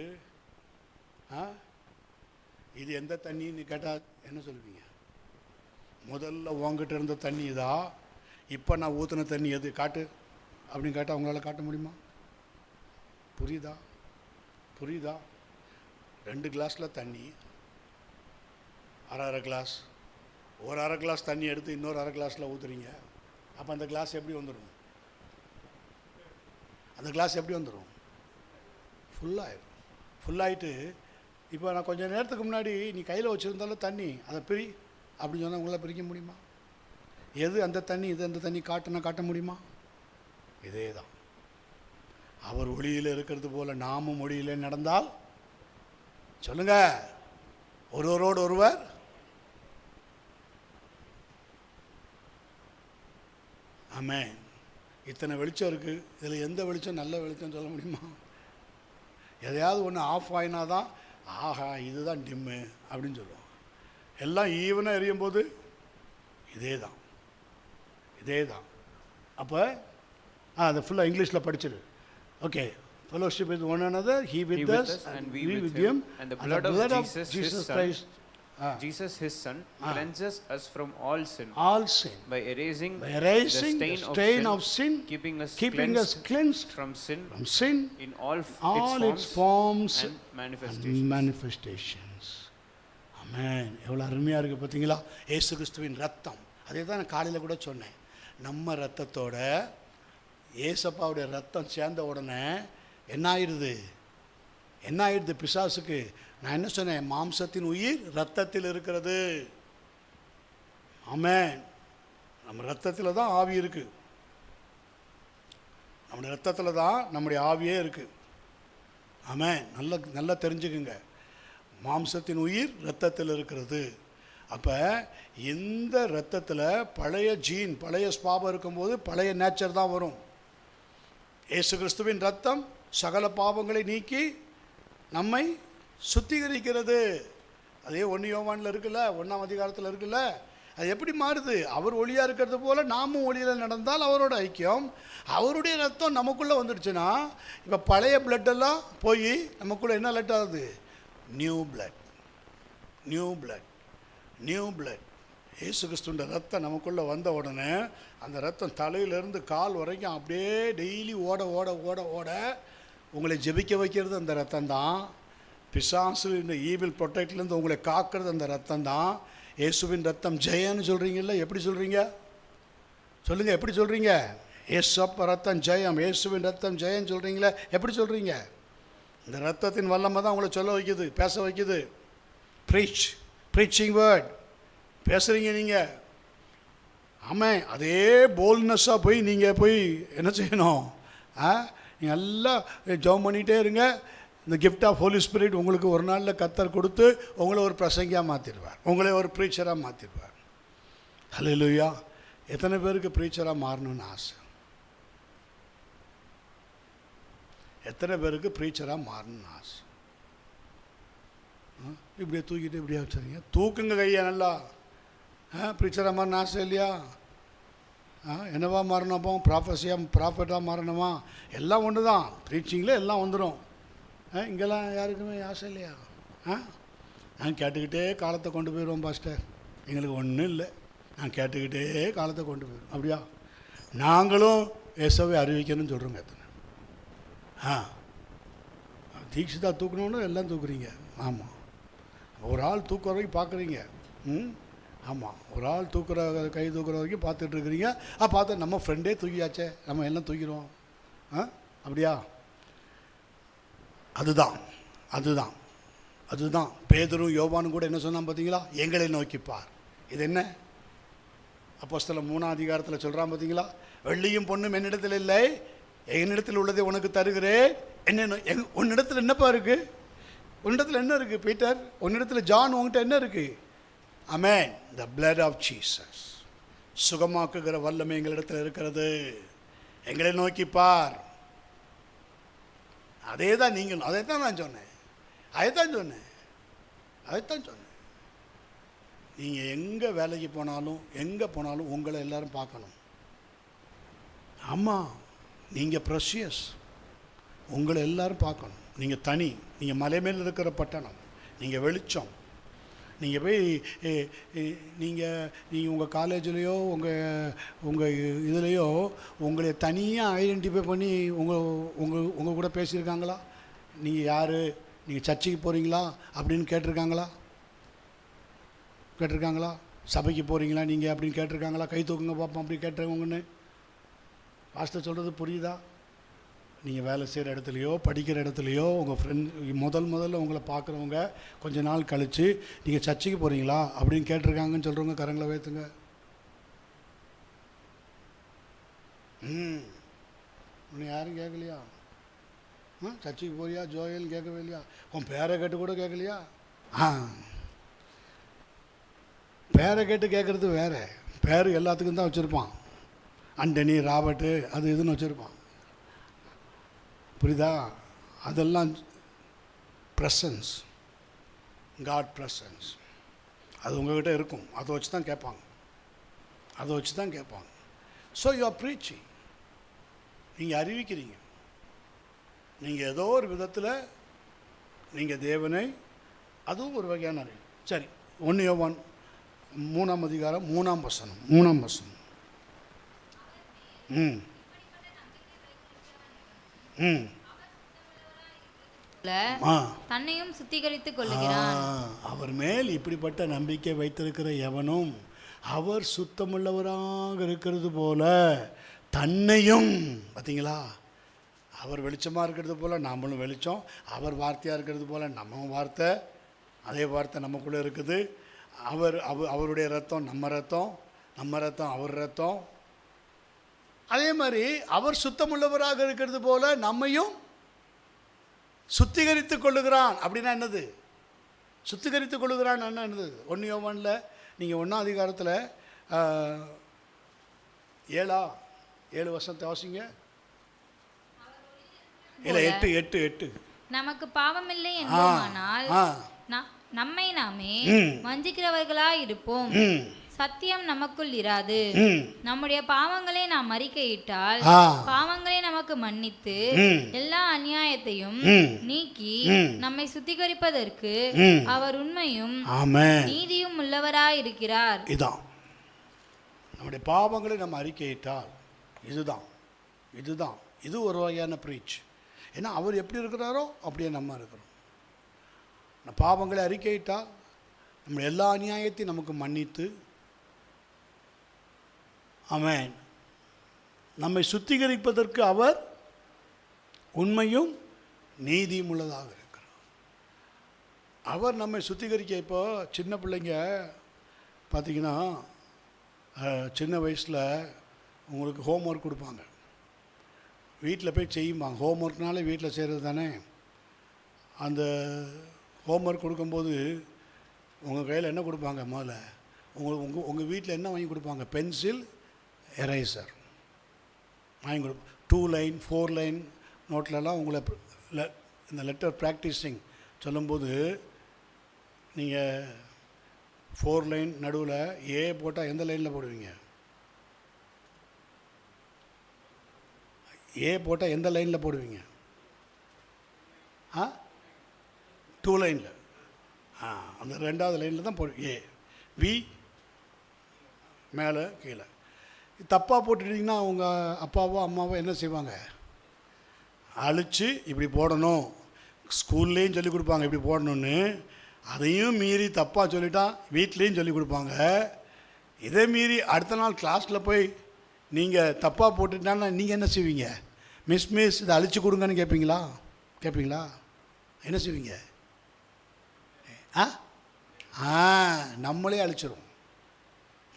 இது எந்த தண்ணின்னு கேட்டால் என்ன சொல்லுவீங்க? முதல்ல உங்ககிட்ட இருந்த தண்ணி இதா, இப்போ நான் ஊற்றின தண்ணி எது காட்டு அப்படின்னு கேட்டால் உங்களால் காட்ட முடியுமா? புரியுதா? 2 கிளாஸில் தண்ணி, அரை கிளாஸ், ஒரு அரை கிளாஸ் தண்ணி எடுத்து இன்னொரு அரை கிளாஸில் ஊற்றுறீங்க. அப்போ அந்த கிளாஸ் எப்படி வந்துடும்? அந்த கிளாஸ் எப்படி வந்துடும்? ஃபுல்லாகிடும். ஃபுல்லாகிட்டு இப்போ நான் கொஞ்சம் நேரத்துக்கு முன்னாடி நீ கையில் வச்சுருந்தாலும் தண்ணி அதை அப்படின்னு சொன்னால் உங்களால் பிரிக்க முடியுமா? எது அந்த தண்ணி, இது அந்த தண்ணி காட்ட முடியுமா? இதே தான். அவர் ஒளியில் இருக்கிறது போல நாமும் ஒளியில் நடந்தால், சொல்லுங்க, ஒருவரோடு ஒருவர் ஆமென். இத்தனை வெளிச்சம் இருக்குது, இதில் எந்த வெளிச்சம் நல்ல வெளிச்சம் சொல்ல முடியுமா? எதையாவது ஒன்று ஆஃப் ஆகினா தான் ஆஹா இதுதான் டிம்மு அப்படின்னு சொல்லுவோம். எல்லாம் ஈவனாக எரியும் போது இதே தான். அப்போ அதை ஃபுல்லாக இங்கிலீஷில் படிச்சிடு. Okay. Fellowship with one another, he with us and we with him, and the blood of Jesus Christ, Jesus his son, cleanses us from all sin by erasing the stain of sin, keeping us cleansed from sin in all its forms and manifestations. Amen. எவ்வளோ அருமையாக இருக்குது பார்த்தீங்களா? இயேசு கிறிஸ்துவின் ரத்தம். அதே தான் நான் காலையில் கூட சொன்னேன். நம்ம ரத்தத்தோட ஏசப்பாவுடைய ரத்தம் சேர்ந்த உடனே என்ன ஆயிடுது பிசாசுக்கு? நான் என்ன சொன்னேன்? மாம்சத்தின் உயிர் ரத்தத்தில் இருக்கிறது. ஆமென். நம்ம ரத்தத்தில் தான் ஆவி இருக்குது. நம்முடைய ரத்தத்தில் தான் நம்முடைய ஆவியே இருக்குது. ஆமென். நல்லா தெரிஞ்சுக்குங்க. மாம்சத்தின் உயிர் ரத்தத்தில் இருக்கிறது. அப்போ இந்த ரத்தத்தில் பழைய ஜீன், பழைய ஸ்பாபம் இருக்கும்போது பழைய நேச்சர் தான் வரும். இயேசு கிறிஸ்துவின் ரத்தம் சகல பாவங்களை நீக்கி நம்மை சுத்திகரிக்கிறது. அதே 1 யோவானில் இருக்குல்ல, 1ஆம் அதிகாரத்தில் இருக்குல்ல. அது எப்படி மாறுது? அவர் ஒளியாக இருக்கிறது போல் நாமும் ஒளியில் நடந்தால் அவரோட ஐக்கியம். அவருடைய ரத்தம் நமக்குள்ளே வந்துடுச்சுன்னா இப்போ பழைய பிளட்டெல்லாம் போய் நமக்குள்ளே என்ன லெட் ஆகுது? New blood. இயேசு கிறிஸ்துவோட ரத்தம் நமக்குள்ளே வந்த உடனே அந்த ரத்தம் தலையிலேருந்து கால் வரைக்கும் அப்படியே டெய்லி ஓட உங்களை ஜெபிக்க வைக்கிறது அந்த ரத்தம் தான். பிசாசு இந்த ஈவில் ப்ரொடெக்ட்லேருந்து உங்களை காக்கிறது அந்த ரத்தம் தான். இயேசுவின் ரத்தம் ஜெயன்னு சொல்கிறீங்கல்ல, எப்படி சொல்கிறீங்க? சொல்லுங்கள், எப்படி சொல்கிறீங்க? ஏசப்ப ரத்தம் ஜெயம், இயேசுவின் ரத்தம் ஜெயன்னு சொல்கிறீங்களே, எப்படி சொல்கிறீங்க? இந்த ரத்தத்தின் வல்லமை தான் உங்களை சொல்ல வைக்குது, பேச வைக்குது. ப்ரீச்சிங் வேர்ட் பேசுகிறீங்க நீங்கள். ஆமாம். அதே போல்ட்னஸ்ஸாக போய் நீங்கள் போய் என்ன செய்யணும்? நீங்கள் நல்லா ஜெபம் பண்ணிகிட்டே இருங்க. இந்த கிஃப்ட் ஆஃப் ஹோலி ஸ்பிரிட் உங்களுக்கு ஒரு நாளில் கர்த்தர் கொடுத்து உங்களை ஒரு பிரசங்கியாக மாற்றிடுவார், உங்களை ஒரு ப்ரீச்சராக மாற்றிடுவார். ஹல்லேலூயா. எத்தனை பேருக்கு ப்ரீச்சராக மாறணும்னு ஆசை? எத்தனை பேருக்கு ப்ரீச்சராக மாறணும்னு ஆசை? இப்படியே தூக்கிட்டு இப்படியே வச்சுருங்க. தூக்குங்க கையை நல்லா. ப்ரீச்சராக மாறணும் ஆசை இல்லையா? என்னவா மாறணும்? அப்போ ப்ராஃபட்டாக மாறணுமா? எல்லாம் ஒன்று தான். ப்ரீச்சிங்கில் எல்லாம் வந்துடும். இங்கெல்லாம் யாருக்குமே ஆசை இல்லையா? நான் கேட்டுக்கிட்டே காலத்தை கொண்டு போயிடுவோம் பாஸ்டர். எங்களுக்கு ஒன்றும் இல்லை, நான் கேட்டுக்கிட்டே காலத்தை கொண்டு போயிடுவோம். அப்படியா? நாங்களும் இயேசுவை அறிவிக்கணும்னு சொல்கிறோங்க. எத்தனை தீட்சிதா தூக்கணுன்னு எல்லாம் தூக்குறீங்க. ஆமாம். ஒரு ஆள் தூக்குற வரைக்கும் பார்க்குறீங்க. ஆமாம். ஒரு ஆள் கை தூக்குற வரைக்கும் பார்த்துட்ருக்குறீங்க. பார்த்தா நம்ம ஃப்ரெண்டே தூக்கியாச்சே, நம்ம எல்லாம் தூக்கிடுவோம். அப்படியா? அதுதான் பேதுரும் யோவானும் கூட என்ன சொன்னான் பார்த்தீங்களா? எங்களை நோக்கிப்பார். இது என்ன? அப்போஸ்தலர் 3ஆம் அதிகாரத்தில் சொல்கிறான் பார்த்தீங்களா? வெள்ளியும் பொண்ணும் என்னிடத்தில் இல்லை, என்னிடத்தில் உள்ளதை உனக்கு தருகிறேன். உன்னிடத்தில் என்னப்பா இருக்குது? உன்னிடத்தில் என்ன இருக்குது பீட்டர்? உன்னிடத்தில் ஜான், உங்கள்கிட்ட என்ன இருக்குது? Amen. The blood of Jesus. சுகமாக்குகிற வல்லமை எங்களிடத்தில் இருக்கிறது. எங்களை நோக்கிப்பார். அதே தான் நீங்கள், அதைத்தான் நான் சொன்னேன். நீங்கள் எங்கே வேலைக்கு போனாலும் எங்கே போனாலும் உங்களை எல்லோரும் பார்க்கணும். ஆமாம். நீங்கள் ப்ரெஷியஸ். உங்களை எல்லோரும் பார்க்கணும். நீங்கள் தனி, நீங்கள் மலை மேல் இருக்கிற பட்டணம், நீங்கள் வெளிச்சம். நீங்கள் போய் நீங்கள் உங்கள் காலேஜ்லேயோ உங்கள் இதுலேயோ உங்களை தனியாக ஐடென்டிஃபை பண்ணி உங்கள் கூட பேசியிருக்காங்களா? நீங்கள் யார், நீங்கள் சர்ச்சுக்கு போகிறீங்களா அப்படின்னு கேட்டிருக்காங்களா? சபைக்கு போகிறீங்களா நீங்கள் அப்படின்னு கேட்டிருக்காங்களா? கை தூக்குங்க பார்ப்போம் அப்படி கேட்டுறவங்கன்னு. பாஸ்டர் சொல்கிறது புரியுதா? நீங்கள் வேலை செய்கிற இடத்துலையோ படிக்கிற இடத்துலையோ உங்கள் முதல்ல உங்களை பார்க்குறவங்க கொஞ்ச நாள் கழித்து நீங்கள் சர்ச்சுக்கு போகிறீங்களா அப்படின்னு கேட்டிருக்காங்கன்னு சொல்கிறவங்க கரங்களை வைத்துங்க. இன்னும் யாரும் கேட்கலையா? சர்ச்சுக்கு போறியா ஜோயல்னு கேட்கவே இல்லையா? உன் பேரை கேட்டு கூட கேட்கலையா? பேரை கேட்டு கேட்குறது வேறு. பேர் எல்லாத்துக்கும் தான் வச்சுருப்பான். அண்டனி, ராபர்ட்டு, அது இதுன்னு வச்சுருப்பான். புரியுதா? அதெல்லாம் ப்ரெசன்ஸ், காட் ப்ரெசன்ஸ். அது உங்கள்கிட்ட இருக்கும். அதை வச்சு தான் கேட்பாங்க. So you are preaching. நீங்கள் அறிவிக்கிறீங்க. நீங்கள் ஏதோ ஒரு விதத்தில் நீங்கள் தேவனை, அதுவும் ஒரு வகையான அறிவு. சரி, 1 யோவான் 3 அதிகாரம் 3 வசனம். தன்னையும் சுத்திகரித்துக் கொள்ளுகிறான். அவர் மேல் இப்படிப்பட்ட நம்பிக்கை வைத்திருக்கிற எவனும் அவர் சுத்தமுள்ளவராக இருக்கிறது போல தன்னையும், பார்த்தீங்களா, அவர் வெளிச்சமாக இருக்கிறது போல் நாமளும் வெளிச்சம், அவர் வார்த்தையாக இருக்கிறது போல் நம்ம வார்த்தை, அதே வார்த்தை நமக்குள்ளே இருக்குது. அவருடைய ரத்தம் நம்ம ரத்தம் அவர் ரத்தம். அதே மாதிரி அவர் சுத்தமுள்ளவராக இருக்கிறது போல நம்மையும் சுத்திகரித்து கொள்ளுகிறான். அப்படின்னா என்னது? சுத்திகரித்து கொள்ளுகிறான் என்னது? 1 யோவானில் நீங்கள் 1 அதிகாரத்தில் 7 வசனத்தை வாசிங்க. இல்லை 8. நமக்கு பாவமில்லை என்போமானால் நம்மை நாமே வஞ்சிக்கிறவர்களாய் இருப்போம். சத்தியம் நமக்குள் இராது. நம்முடைய பாவங்களை நாம் அறிக்கையிட்டால் பாவங்களை நமக்கு மன்னித்து எல்லா அநியாயத்தையும் நீக்கி நம்மை சுத்திகரிப்பதற்கு அவர் உண்மையும் நீதியும் உள்ளவராய் இருக்கிறார். இதான் நம்முடைய பாவங்களை நம்ம அறிக்கையிட்டால் இதுதான் இது ஒரு வகையான பிரீச். ஏன்னா அவர் எப்படி இருக்கிறாரோ அப்படியே நம்ம இருக்கிறோம். பாவங்களை அறிக்கையிட்டால் நம்ம எல்லா அநியாயத்தையும் நமக்கு மன்னித்து, ஆமென், நம்மை சுத்திகரிப்பதற்கு அவர் உண்மையும் நீதியும் உள்ளதாக இருக்கிறார். அவர் நம்மை சுத்திகரிக்க. இப்போ சின்ன பிள்ளைங்க பார்த்திங்கன்னா சின்ன வயசில் உங்களுக்கு ஹோம்ஒர்க் கொடுப்பாங்க, வீட்டில் போய் செய்யும்பாங்க. ஹோம்ஒர்க்னாலே வீட்டில் செய்கிறது தானே. அந்த ஹோம்ஒர்க் கொடுக்கும்போது உங்கள் கையில் என்ன கொடுப்பாங்க? முதல்ல உங்கள் வீட்டில் என்ன வாங்கி கொடுப்பாங்க? பென்சில், எரேசர் வாங்கி கொடுப்போம். 2 லைன் 4 லைன் நோட்லலாம் உங்களை இந்த லெட்டர் ப்ராக்டிஸிங் சொல்லும்போது நீங்கள் 4 லைன் நடுவில் ஏ போட்டால் எந்த லைனில் போடுவீங்க? ஏ போட்டால் எந்த லைனில் போடுவீங்க? 2 லைனில். அந்த 2வது லைனில் தான் போடுவீங்க. ஏ, வி மேலே கீழே. தப்பாக போட்டுட்டிங்கன்னா உங்கள் அப்பாவோ அம்மாவோ என்ன செய்வாங்க? அழித்து இப்படி போடணும். ஸ்கூல்லேயும் சொல்லிக் கொடுப்பாங்க இப்படி போடணுன்னு. அதையும் மீறி தப்பாக சொல்லிட்டா வீட்லேயும் சொல்லிக் கொடுப்பாங்க. இதே மீறி அடுத்த நாள் கிளாஸில் போய் நீங்கள் தப்பாக போட்டுட்டாங்கன்னா நீங்கள் என்ன செய்வீங்க? மிஸ் இதை அழிச்சு கொடுங்கன்னு கேட்பீங்களா? என்ன செய்வீங்க?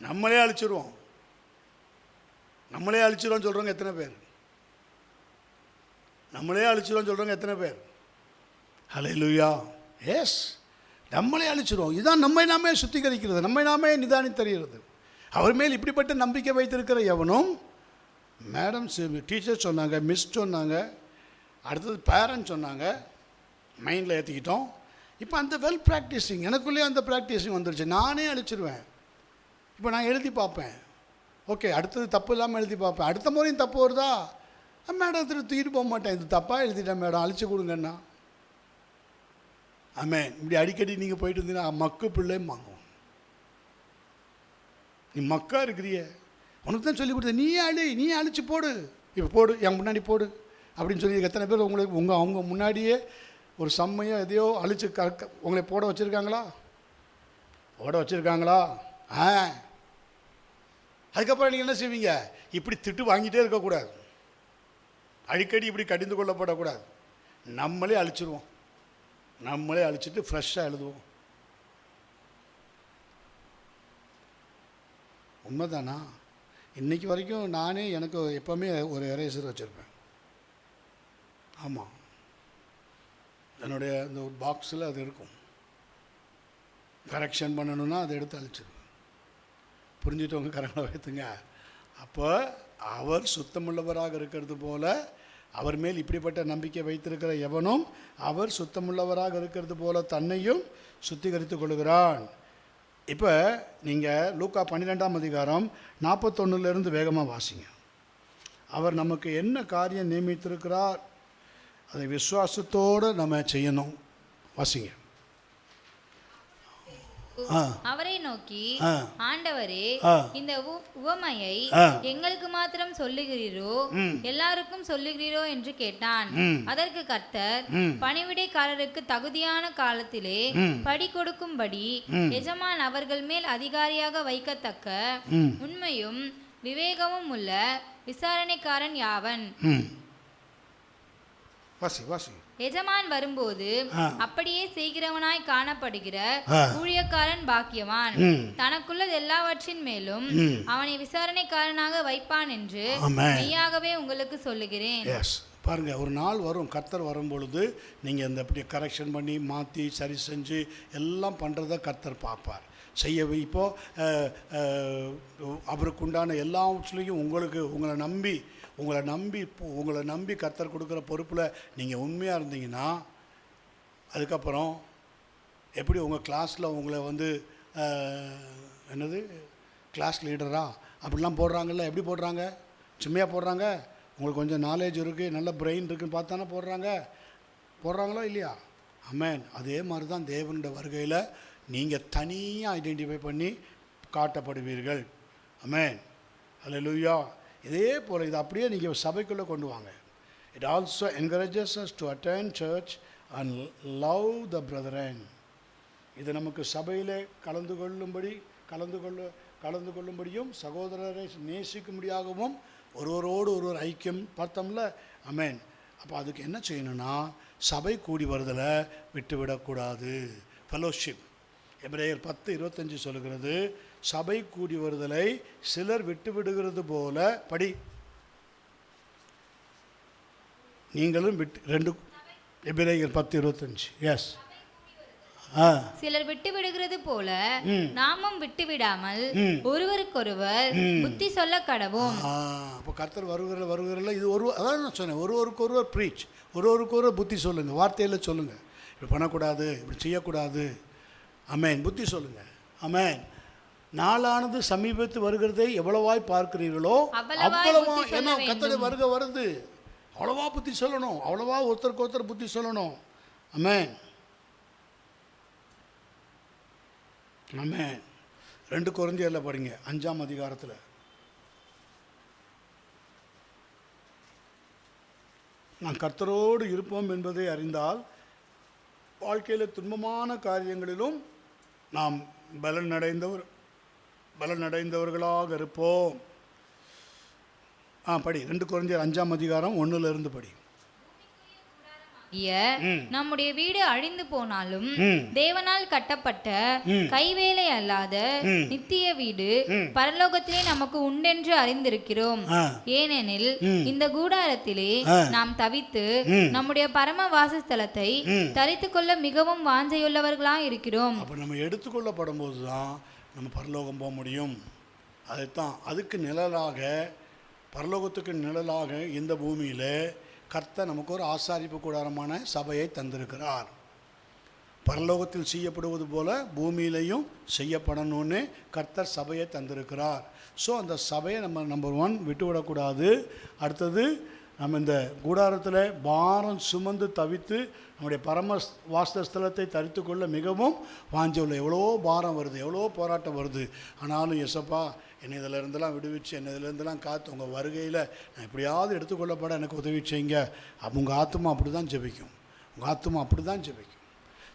நம்மளே அழிச்சிருவோம் சொல்கிறவங்க எத்தனை பேர்? எத்தனை பேர்? ஹல்லேலூயா. எஸ், நம்மளே அழிச்சிருவோம். இதுதான் நம்மை நாமே சுத்திகரிக்கிறது, நம்மை நாமே நிதானித்தறிகிறது. அவர் மேல் இப்படிப்பட்ட நம்பிக்கை வைத்திருக்கிற எவனும், மேடம் டீச்சர் சொன்னாங்க, மிஸ் சொன்னாங்க, அடுத்தது பேரண்ட்ஸ் சொன்னாங்க, மைண்டில் ஏற்றிக்கிட்டோம். இப்போ அந்த வெல் ப்ராக்டிஸிங் எனக்குள்ளேயே அந்த ப்ராக்டிஸிங் வந்துடுச்சு. நானே அழிச்சிருவேன். இப்போ நான் எழுதி பார்ப்பேன், ஓகே, அடுத்தது தப்பு இல்லாமல் எழுதி பார்ப்பேன். அடுத்த முறையும் தப்பு வருதா, மேடம் தூக்கிட்டு போக மாட்டேன், இது தப்பாக எழுதிட்டேன் மேடம், அழிச்சு கொடுங்கண்ணா. ஆமென். இப்படி அடிக்கடி நீங்கள் போயிட்டு இருந்தீங்கன்னா மக்கு பிள்ளையும் வாங்குவோம். நீ மக்கா இருக்கிறிய, உனக்கு தான் சொல்லி கொடுத்த, நீ அழிச்சு போடு, இப்போ போடு, என் முன்னாடி போடு அப்படின்னு சொல்லி எத்தனை பேர் அவங்க முன்னாடியே ஒரு செம்மையாக எதையோ அழிச்சு உங்களை போட வச்சுருக்காங்களா? போட வச்சுருக்காங்களா? அதுக்கப்புறம் நீங்கள் என்ன செய்வீங்க? இப்படி திட்டு வாங்கிட்டே இருக்கக்கூடாது, அடிக்கடி இப்படி கடிந்து கொள்ளப்படக்கூடாது. நம்மளே அழிச்சிருவோம், நம்மளே அழிச்சிட்டு ஃப்ரெஷ்ஷாக எழுதுவோம். உண்மைதானா? இன்றைக்கி வரைக்கும் நானே எனக்கு எப்போவுமே ஒரு எரேசர் வச்சுருப்பேன். ஆமாம், என்னுடைய இந்த ஒரு பாக்ஸில் அது இருக்கும். கரெக்ஷன் பண்ணணுன்னா அதை எடுத்து அழிச்சிருவேன். புரிஞ்சுட்டவங்க கரெக்டாக வைத்துங்க. அப்போ அவர் சுத்தமுள்ளவராக இருக்கிறது போல அவர் மேல் இப்படிப்பட்ட நம்பிக்கை வைத்திருக்கிற எவனும் அவர் சுத்தமுள்ளவராக இருக்கிறது போல தன்னையும் சுத்திகரித்து கொள்கிறான். இப்போ நீங்கள் லூக்கா 12ஆம் அதிகாரம் 41 வேகமாக வாசிங்க. அவர் நமக்கு என்ன காரியம் நியமித்திருக்கிறார் அதை விசுவாசத்தோடு நம்ம செய்யணும். வாசிங்க. அவரை நோக்கி, ஆண்டவரே, இந்த உவமையை எங்களுக்கு மாத்திரம் சொல்லுகிறீரோ எல்லாருக்கும் சொல்லுகிறீரோ என்று கேட்டான். அதற்கு கர்த்தர், பணிவிடைக்காரருக்கு தகுதியான காலத்திலே படி கொடுக்கும்படி எஜமான் அவர்கள் மேல் அதிகாரியாக வைக்கத்தக்க உண்மையும் விவேகமும் உள்ள விசாரணைக்காரன் யாவன்? எஜமான் வரும்போது அப்படியே செய்கிறவனாய் காணப்படுகிற ஊழியக்காரன் பாக்கியவான். தனக்குள்ளது எல்லாவற்றின் மேலும் அவனை விசாரணைக்காரனாக வைப்பான் என்று மெய்யாகவே உங்களுக்கு சொல்லுகிறேன். பாருங்க, ஒரு நாள் வரும், கர்த்தர் வரும் பொழுது நீங்கள் இந்த இப்படி கரெக்ஷன் பண்ணி மாற்றி சரி செஞ்சு எல்லாம் பண்ணுறத கர்த்தர் பார்ப்பார். செய்ய இப்போது அவருக்கு உண்டான எல்லாவற்றிலையும் உங்களை நம்பி கர்த்தர் கொடுக்குற பொறுப்பில் நீங்கள் உண்மையாக இருந்தீங்கன்னா, அதுக்கப்புறம் எப்படி உங்கள் கிளாஸில் உங்களை என்னது கிளாஸ் லீடரா அப்படிலாம் போடுறாங்கல்ல? எப்படி போடுறாங்க? சும்மையாக போடுறாங்க? உங்களுக்கு கொஞ்சம் நாலேஜ் இருக்குது, நல்ல பிரெயின் இருக்குதுன்னு பார்த்தானே போடுறாங்களோ இல்லையா? ஆமென். அதே மாதிரி தான் தேவனுடைய வருகையில் நீங்கள் தனியாக ஐடென்டிஃபை பண்ணி காட்டப்படுவீர்கள். ஆமென். அல்லேலூயா. இதே போல் இது அப்படியே நீங்கள் சபைக்குள்ளே கொண்டு வாங்க. It also encourages us to attend church and love the brethren. இது நமக்கு சபையிலே கலந்து கொள்ளும்படியும் சகோதரரை நேசிக்கும்படியாகவும் ஒருவரோடு ஒருவர் ஐக்கியம் பார்த்தோம்ல. ஆமென். அப்போ அதுக்கு என்ன செய்யணும்னா, சபை கூடி வருதலை விட்டுவிடக்கூடாது. ஃபெலோஷிப். எபிரேயர் 10:25 சொல்லுகிறது, சபை கூடி வருதலை சிலர் விட்டு விடுகிறது போல நீங்களும் விட்டு. எபிரேயர் 10:25. எஸ். சிலர் விட்டு விடுகிறது போல நாமும் விட்டு விடாமல் ஒருவருக்கொருவர் புத்தி சொல்ல கடவோம். அப்போ கர்த்தர் வருகிறல இது அதான் நான் சொன்னேன், ஒருவருக்கொருவர் ப்ரீச், ஒருவருக்கொருவர் புத்தி சொல்லுங்க, வார்த்தையில் சொல்லுங்க. இப்படி பண்ணக்கூடாது, இப்படி செய்யக்கூடாது. ஆமென். புத்தி சொல்லுங்க. ஆமென். நாளானது சமீபத்து வருகிறதை எவ்வளவாய் பார்க்கிறீர்களோ அவ்வளவா, ஏன்னா கர்த்தருடைய வருகை வருது, அவ்வளவா புத்தி சொல்லணும், அவ்வளவா ஒருத்தருக்கு ஒருத்தர் புத்தி சொல்லணும். ஆமென். ஆமென். 2 கொரிந்தியர்ல படிங்க, 5ஆம் அதிகாரத்தில். நான் கர்த்தரோடு இருப்போம் என்பதை அறிந்தால் வாழ்க்கையில் துன்பமான காரியங்களிலும் நாம் பலனடைந்தவர்களாக இருப்போம். படி 2 கொரிந்தியர் 5ஆம் அதிகாரம் 1 படி. நம்முடைய வீடு அழிந்து போனாலும் தேவனால் கட்டப்பட்ட கைவேலை அல்லாத நித்திய வீடு பரலோகத்திலே நமக்கு உண்டென்று அறிந்திருக்கிறோம். ஏனெனில் இந்த கூடாரத்திலே நாம் தவித்து நம்முடைய பரம வாசஸ்தலத்தை தரித்துக் கொள்ள மிகவும் வாஞ்சையுள்ளவர்களாக இருக்கிறோம். அப்ப நம்ம எடுத்துக்கொள்ளப்படும் போதுதான் நம்ம பரலோகம் போக முடியும். அதைத்தான் அதுக்கு நிழலாக, பரலோகத்துக்கு நிழலாக இந்த பூமியில கர்த்தர் நமக்கு ஒரு ஆசாரிப்பு கூடாரமான சபையை தந்திருக்கிறார். பரலோகத்தில் செய்யப்படுவது போல பூமியிலையும் செய்யப்படணும்னு கர்த்தர் சபையை தந்திருக்கிறார். ஸோ அந்த சபையை நம்ம நம்பர் 1 விட்டுவிடக்கூடாது. அடுத்தது, நம்ம இந்த கூடாரத்தில் பாரம் சுமந்து தவித்து நம்முடைய பரம வாசஸ்தலத்தை தரித்து கொள்ள மிகவும் வாஞ்சவுள்ள. எவ்வளோ பாரம் வருது, எவ்வளோ போராட்டம் வருது. ஆனாலும் எசப்பா என்னை இதிலேருந்தெல்லாம் விடுவிச்சு, என்னை இதிலேருந்தெல்லாம் காத்து உங்கள் வருகையில் நான் எப்படியாவது எடுத்துக்கொள்ளப்பட எனக்கு உதவி செய்யுங்க. உங்கள் ஆத்மா அப்படி தான் ஜெபிக்கும். உங்கள் ஆத்மா அப்படி தான் ஜெபிக்கும்.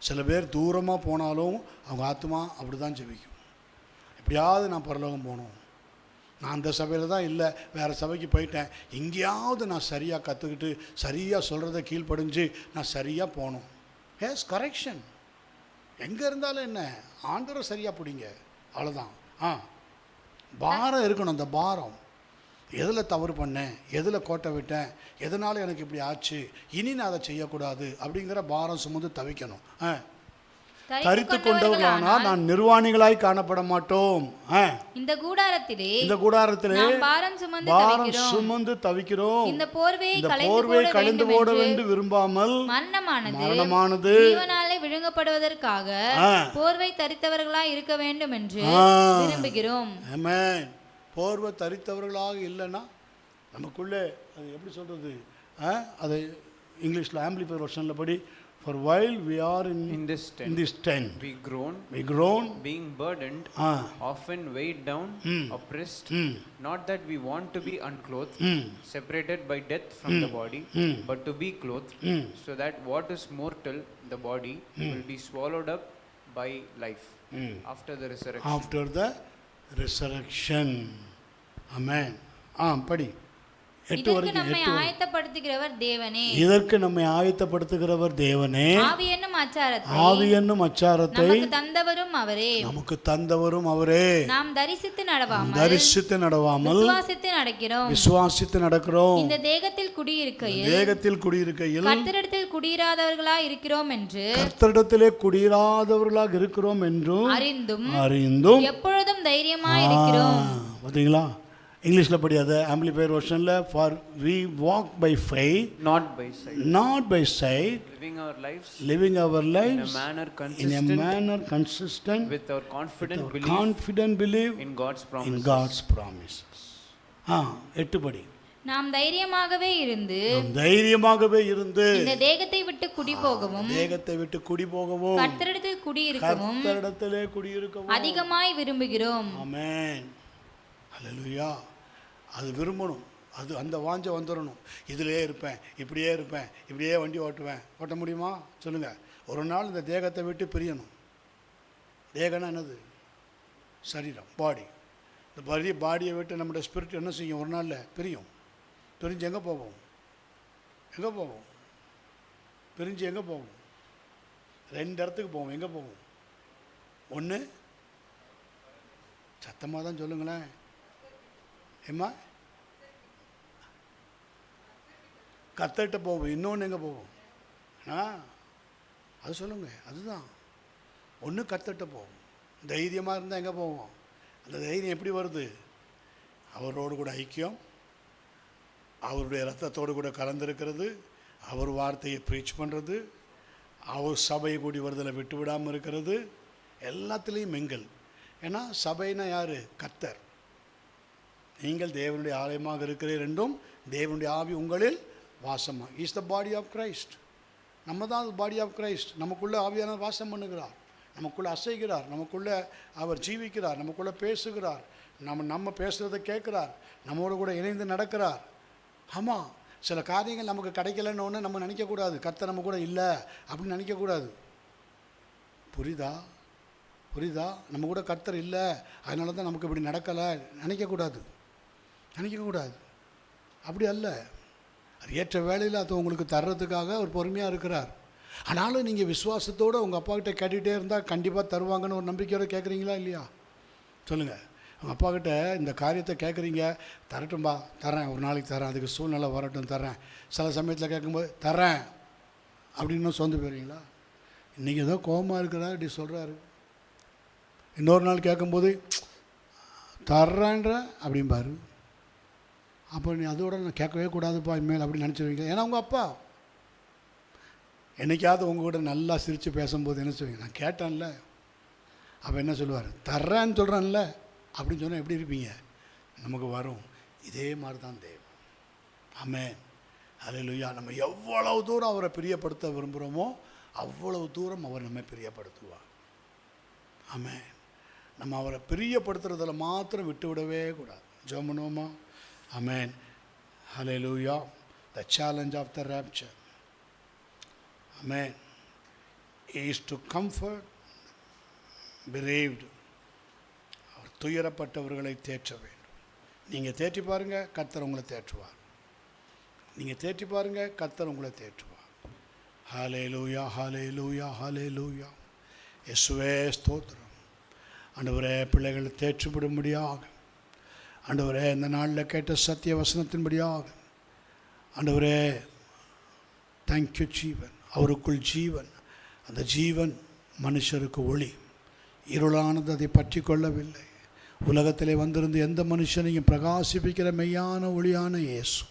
சில பேர் தூரமாக போனாலும் அவங்க ஆத்மா அப்படி தான் ஜெபிக்கும். எப்படியாவது நான் பரலோகம் போகணும், நான் அந்த சபையில் தான் இல்லை, வேறு சபைக்கு போயிட்டேன், எங்கேயாவது நான் சரியாக கற்றுக்கிட்டு சரியாக சொல்கிறத கீழ்ப்படிஞ்சு நான் சரியாக போகணும். Yes, correction. எங்கே இருந்தாலும் என்ன, ஆண்டவரை சரியாக பிடிங்க, அவ்வளோதான். பாரம் இருக்கணும். அந்த பாரம், எதில் தவறு பண்ணேன், எதில் கோட்டை விட்டேன், எதனால் எனக்கு இப்படி ஆச்சு, இனி நான் அதை செய்யக்கூடாது அப்படிங்கிற பாரம் சுமந்து தவிக்கணும். தரித்து கொண்டவர்களானால் நான் நிர்வாணிகளாய் காணப்பட மாட்டோம். இந்த கூடாரத்திலே பாரம் சுமந்து தவிக்கிறோம். இந்த போர்வையை கழிந்து போட வேண்டும் விரும்பாமல் மரணமானது ஜீவனாலே விழுங்கப்படுவதற்காக போர்வை தரித்தவர்களாய் இருக்க வேண்டும் என்று விரும்புகிறோம். ஆமென். போர்வை தரித்தவர்களாக இல்லைன்னா நமக்குள்ளே அது எப்படி சொல்கிறது, அது இங்கிலீஷில் ஆம்பிளிஃபையர் வெர்ஷனில் படி, for while we are in this tent we groan being burdened, often weighed down, oppressed, not that we want to be unclothed, separated by death from the body, but to be clothed, so that what is mortal, the body, will be swallowed up by life after the resurrection. Amen. படி. இதற்கு நம்மை ஆயத்தப்படுத்துகிறவர் தேவனே. ஆவி என்னும் அச்சாரத்தை நமக்கு தந்தவரும் அவரே. நாம் தரிசித்து நடவாமல் விசுவாசித்து நடக்கிறோம். இந்த தேகத்தில் குடியிருக்கையில் கர்த்தரிடத்தில் குடியிராதவர்களாக இருக்கிறோம் என்றும் அறிந்தும் எப்பொழுதும் தைரியமாய் இருக்கிறோம். பாத்தீங்களா, இங்கிலீஷில் படியாத ஆம்பிளிஃபையர் வெர்ஷனில், for we walk by faith not by sight, living our lives in a manner consistent with our confident belief in God's promises. 8 படி. நாம் தைரியமாகவே இருந்து இந்த தேகத்தை விட்டு குடி போகவும் கர்த்தரிடத்தில் குடியிருக்கவும் அதிகமாய் விரும்புகிறோம். ஆமென். ஹல்லேலூயா. அது விரும்பணும், அது அந்த வாஞ்சை வந்துடணும். இதிலே இருப்பேன், இப்படியே இருப்பேன், இப்படியே வண்டி ஓட்ட முடியுமா சொல்லுங்கள்? ஒரு நாள் இந்த தேகத்தை விட்டு பிரியணும். தேகம்னா என்னது? சரீரம், பாடி. இந்த பாடியை விட்டு நம்முடைய ஸ்பிரிட் என்ன செய்யும்? ஒரு நாளில் பிரியும். பிரிஞ்சு எங்கே போவோம்? பிரிஞ்சு எங்கே போவோம்? 2 இடத்துக்கு போவோம். எங்கே போவோம்? ஒன்று, சத்தமாக தான் சொல்லுங்களேன். ஏம்மா? கத்தட்ட போவோம். இன்னொன்று எங்கே போவோம்? அது சொல்லுங்க. அதுதான். ஒன்று கத்தட்ட போவோம். தைரியமாக இருந்தால் எங்கே போவோம்? அந்த தைரியம் எப்படி வருது? அவரோடு கூட ஐக்கியம், அவருடைய ரத்தத்தோடு கூட கலந்துருக்கிறது, அவர் வார்த்தையை ப்ரீச் பண்ணுறது, அவர் சபையை கூடி வருதலை விட்டு விடாமல் இருக்கிறது, எல்லாத்துலேயும் மிங்கல். ஏன்னா சபைனா யார்? கர்த்தர். நீங்கள் தேவனுடைய ஆலயமாக இருக்கிறீர்கள் என்றும் தேவனுடைய ஆவி உங்களில் வாசமாக. Is the body of Christ. நம்ம தான் பாடி ஆஃப் கிரைஸ்ட். நமக்குள்ளே ஆவியான வாசம் பண்ணுகிறார், நமக்குள்ளே அசைகிறார், நமக்குள்ளே அவர் ஜீவிக்கிறார், நமக்குள்ளே பேசுகிறார், நம்ம பேசுகிறத கேட்குறார், நம்மோடு கூட இணைந்து நடக்கிறார். ஆமாம், சில காரியங்கள் நமக்கு கிடைக்கலன்னு ஒன்று நம்ம நினைக்கக்கூடாது. கர்த்தர் நம்ம கூட இல்லை அப்படின்னு நினைக்கக்கூடாது. புரியுதா? நம்ம கூட கர்த்தர் இல்லை, அதனால தான் நமக்கு இப்படி நடக்கலை நினைக்கக்கூடாது. அப்படி அல்ல. அது ஏற்ற வேலையில் அது உங்களுக்கு தர்றதுக்காக அவர் பொறுமையாக இருக்கிறார். ஆனாலும் நீங்கள் விசுவாசத்தோடு உங்கள் அப்பாக்கிட்ட கேட்டுகிட்டே இருந்தால் கண்டிப்பாக தருவாங்கன்னு ஒரு நம்பிக்கையோடு கேட்குறீங்களா இல்லையா? சொல்லுங்கள். உங்கள் அப்பாக்கிட்ட இந்த காரியத்தை கேட்குறீங்க, தரட்டும்பா, தரேன், ஒரு நாளைக்கு தரேன், அதுக்கு சூழ்நிலை வரட்டும், தரேன். சில சமயத்தில் கேட்கும்போது தரேன் அப்படின்னு சொந்து போயிடுறீங்களா? இன்றைக்கி ஏதோ கோபமாக இருக்கிறார் இப்படி சொல்கிறாரு. இன்னொரு நாள் கேட்கும்போது தர்றேன்ற அப்படிம்பாரு. அப்போ நீ அதோட நான் கேட்கவே கூடாதுப்பா இனிமேல் அப்படின்னு நினச்சிருவீங்க. ஏன்னா உங்கள் அப்பா என்னைக்காவது உங்கள் கூட நல்லா சிரித்து பேசும்போது என்ன சொல்லுவீங்க? நான் கேட்டேன்ல. அப்போ என்ன சொல்லுவார்? தர்றேன்னு சொல்கிறேன்ல அப்படின்னு சொன்னால் எப்படி இருப்பீங்க? நமக்கு வரும். இதே மாதிரி தான் தேவன். ஆமென். ஹல்லேலூயா. நம்ம எவ்வளவு தூரம் அவரை பிரியப்படுத்த விரும்புகிறோமோ அவ்வளவு தூரம் அவர் நம்மை பிரியப்படுத்துவார். ஆமென். நம்ம அவரை பிரியப்படுத்துறதில் மாத்திரம் விட்டு விடவே கூடாது. ஜெபம் பண்ணுவோமா? ஆமென். ஹல்லேலூயா. The challenge of the rapture. Amen. Is to comfort bereaved. அவர் துயரப்பட்டவர்களை தேற்ற வேண்டும். நீங்கள் தேற்றி பாருங்கள், கர்த்தர் உங்களை தேற்றுவார். நீங்கள் தேற்றி பாருங்கள், கர்த்தர் உங்களை தேற்றுவார். ஹல்லேலூயா, ஹல்லேலூயா, ஹல்லேலூயா. இயேசுவே ஸ்தோத்திரம். ஆண்டவரே, பிள்ளைகளை தேற்றிவிடும்படியாக, ஆண்டவரே, இந்த நாளில் கேட்ட சத்திய வசனத்தின்படியாக, ஆண்டவரே, தேங்க்யூ ஜீவன். அவருக்குள் ஜீவன். அந்த ஜீவன் மனுஷருக்கு ஒளி. இருளானது அதை பற்றி கொள்ளவில்லை. உலகத்திலே வந்திருந்து எந்த மனுஷனையும் பிரகாசிப்பிக்கிற மெய்யான ஒளியான இயேசு.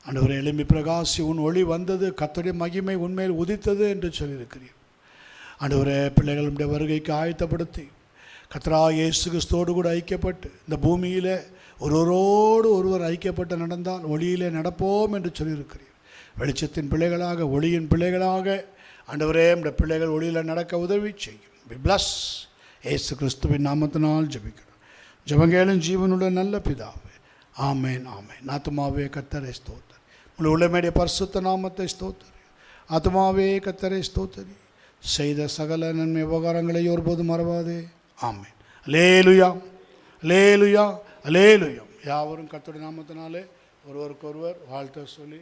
ஆண்டவரே, எழும்பி பிரகாசி, உன் ஒளி வந்தது, கர்த்தருடைய மகிமை உன்மேல் உதித்தது என்று சொல்லியிருக்கிறீர். ஆண்டவரே, பிள்ளைகளுடைய வருகைக்கு ஆயத்தப்படுத்தி கர்த்தராகிய இயேசு கிறிஸ்துவோடு கூட ஐக்கியப்பட்டு இந்த பூமியில் ஒருவரோடு ஒருவர் ஐக்கியப்பட்டு நடந்தால் ஒளியிலே நடப்போம் என்று சொல்லியிருக்கிறீர். வெளிச்சத்தின் பிள்ளைகளாக, ஒளியின் பிள்ளைகளாக, ஆண்டவரே, இந்த பிள்ளைகள் ஒளியில் நடக்க உதவி செய்யும். Be bless. இயேசு கிறிஸ்துவின் நாமத்தினால் ஜெபிக்கிறோம். ஜெபங்கேளும் ஜீவனுள்ள நல்ல பிதாவே. ஆமேன், ஆமேன். ஆத்துமாவே கர்த்தரை ஸ்தோத்திரி. உள்ள உள்ளமேடைய பரிசுத்த நாமத்தை ஸ்தோத்திரி. ஆத்துமாவே கர்த்தரை ஸ்தோத்திரி. செய்த சகல நன்மை உபகாரங்களை ஒருபோதும் மறவாதே. ஆமேன். அல்லேலூயா, அல்லேலூயா, அல்லேலூயா. யாவரும் கர்த்தருடைய நாமத்தினாலே ஒருவருக்கொருவர் வாழ்த்த சொல்லி